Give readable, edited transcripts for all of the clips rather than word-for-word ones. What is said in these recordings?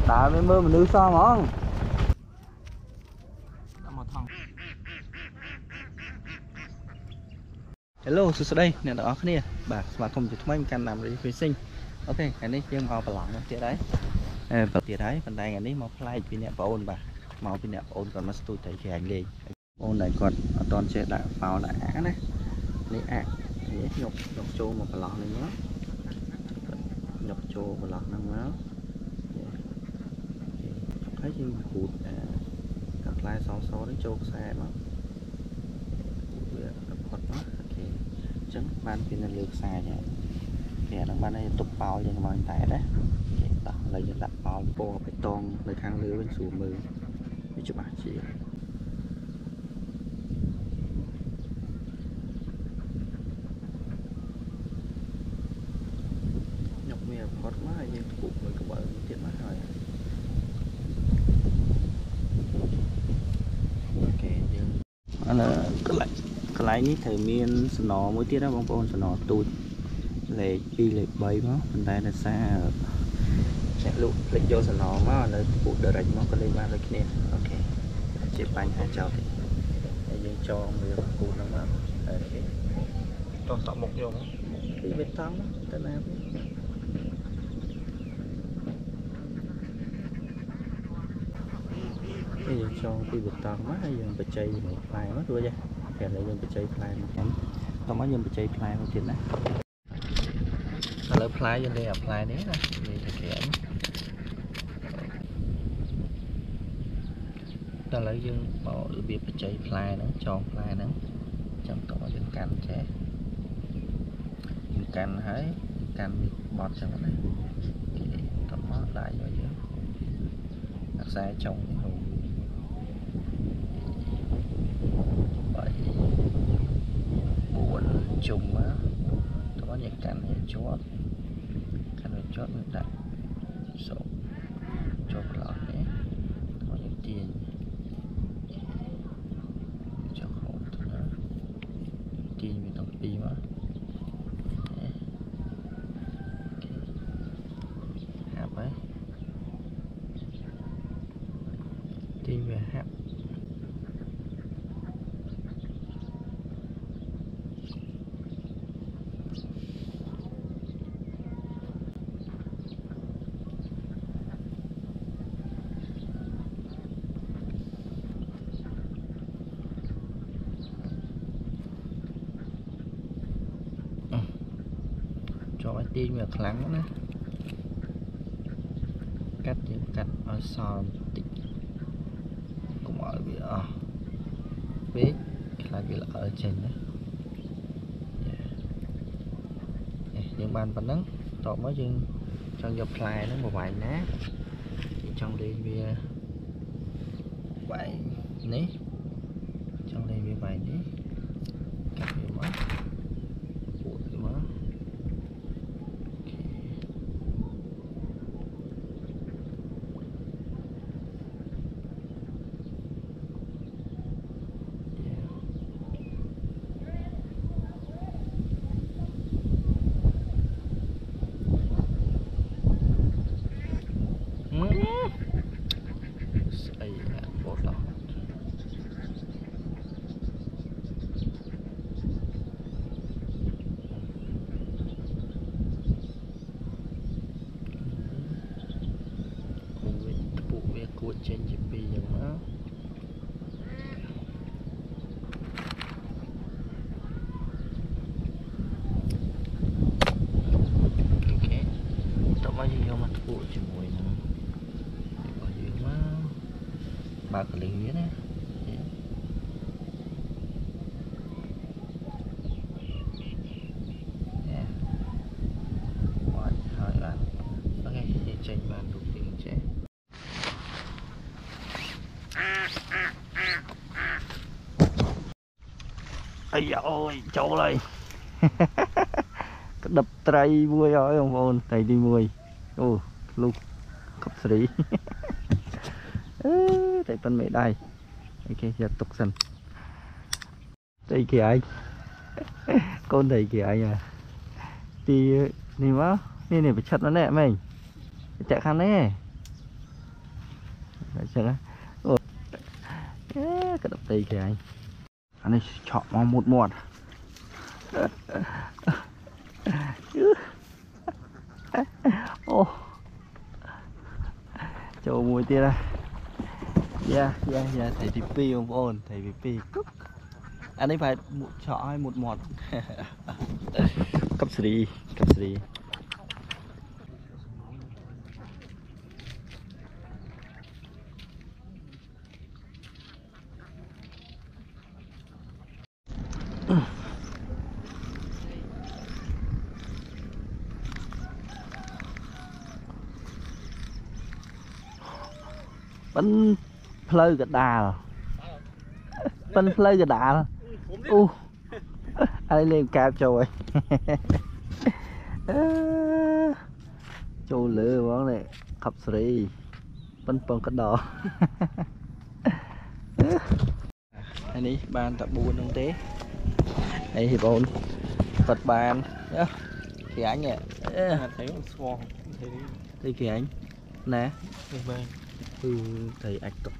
đá mới mơ mà nữ sao không hello sụt đây nè đó cái này bà mà không chụp mấy căn làm đi sinh ok cái này chơi màu bẩn tiệt đấy tiệt đấy phần này cái này màu play pin nè ôn bà màu pin nè ôn còn mà tôi thấy cái hành lên ôn này còn toàn chơi đại pháo đại á này lấy ạ nhục trâu một lọ này nữa nhục trâu một lọ năm nữa thấy như hụt đặt lại sáu đến trâu xe mà hot quá chẳng ban pin là lược xài nhé kẻ nó ban này tục bao cho mọi người đấy lấy những đặt bao bò phải toàn lấy khang lưới bên xuống mưa để cho bạn chị nhọc mè hot quá nhưng cụ người các bạn tiện mắt rồi ok nhưng là cái lại ní thời miên snow mỗi tiết đó bông bông snow tụt lệ pi lệ bay nó bên đây là xa sẽ lụ lịch vô snow mà là cụ đợi rạch nó có lên ba được nè ok chụp bánh hai chào thì để cho người cụ nó mà cho tạo một vô cái bê tông đó tên nào bây giờ cho cái bê tông quá hay giờ bị chạy một vài mất rồi vậy kèm lại dân bị chạy fly một cái không có dân bị chạy fly một chuyện này lấy fly dân đây là fly đấy này đây là kèm ta lấy dân bỏ việc bị chạy fly nữa cho fly nữa trong tổ dân canh chế dân canh thấy canh bọt trong này cầm nó lại rồi chứ đặt ra trong buồn chung á có những cảnh này chốt mình đặt số chốt lọt đấy có những tiền cho khổ nữa tiền vì tổng pi mà hạp ấy tiền về hạp cho cái tim vào lắng nữa cắt những cắt ở sau tịnh cũng mọi bị vết là bị ở trên đấy những bàn vẫn nắng tỏ mới dừng trong dọc lại nó một vài ná trong đây bia vậy ní trong đây bia vậy ní cắt nhiều quá trên GP giống đó ok tao bao nhiêu mà phụ chỉ mùi nữa bao nhiêu mà ba cái lính biết đấy tranh bàn đủ tiền chế ây da ôi chỗ này cái đập tray vui rồi ông ôn tay đi mùi ô lúc cấp sĩ tay phân mẹ đây ok giờ tục sân đây kìa anh con thầy kìa anh à thì này má nên này phải chặt nó nè mình chạy khăn đấy chẳng cái đập tay kìa anh này chọn mong một mọt ô châu mùi tia ra thầy VP không ổn thầy VP anh ấy phải một chọ hay một mọt cấp 3 bánh phơi gà đà bánh phơi gà đà ai lên cao trời châu lửa món này khắp sri bánh bông cái đỏ anh ấy ban tập buôn không té đây thì bọn vật bàn thì anh nhỉ thấy thấy kìa anh nè thầy ạch cọc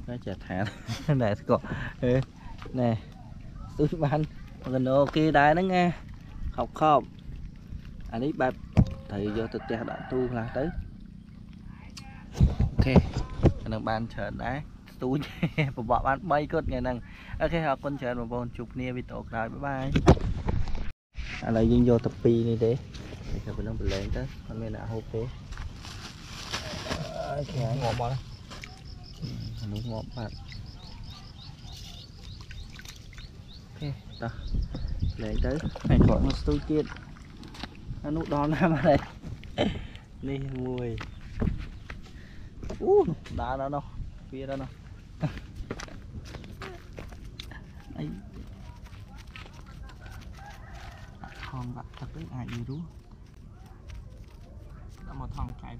nó chả thả này có nè tôi ban gần ok đài đó nghe học không anh ấy bạp thầy vô thực tế đã tu là tới ok anh ban chờ đá tôi bỏ bán bay cốt ngày năng ok học con chờ một vòng chụp nia video rồi bye bye anh lại dương vô tập pi này thế thì các bạn đang bị lên tới con này là hộp thế ok ngọt bò nó ngọt bạn ok ta lên tới này gọi một tôi kia nó nút đòn ra mà đây đi mùi đá đó đâu kia đó đâu ấy con bạn tập với ai như đúng nó mà thằng chạy